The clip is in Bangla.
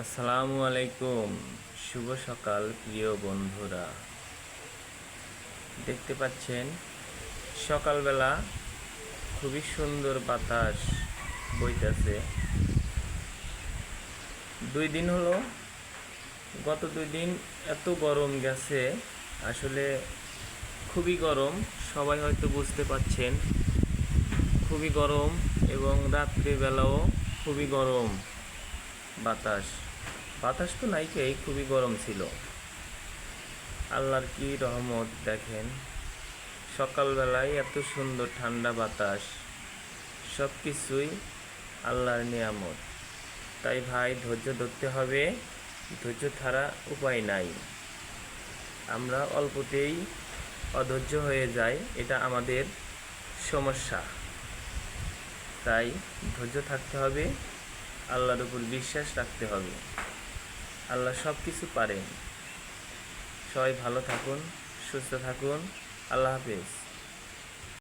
আসসালামু আলাইকুম। শুভ সকাল প্রিয় বন্ধুরা। দেখতে পাচ্ছেন সকালবেলা খুবই সুন্দর বাতাস বইতেছে। 2 দিন হলো, গত 2 দিন এত গরম গেছে, আসলে খুবই গরম। সবাই হয়তো বুঝতে পাচ্ছেন, খুবই গরম। এবং রাত্রিবেলাও খুবই গরম। বাতাস বাতাস তো নাইকেই, খুবই গরম ছিল। আল্লাহর কি রহমত দেখেন, সকালবেলায় এত সুন্দর ঠান্ডা বাতাস, সব কিছুই আল্লাহর নিয়ামত। তাই ভাই, ধৈর্য ধরতে হবে, ধৈর্য ছাড়া উপায় নাই। আমরা অল্পতেই অধৈর্য হয়ে যাই, এটা আমাদের সমস্যা। তাই ধৈর্য থাকতে হবে, আল্লাহর উপর বিশ্বাস রাখতে হবে। আল্লাহ সব কিছু পারেন। সবাই ভালো থাকুন, সুস্থ থাকুন। আল্লাহ হাফেজ।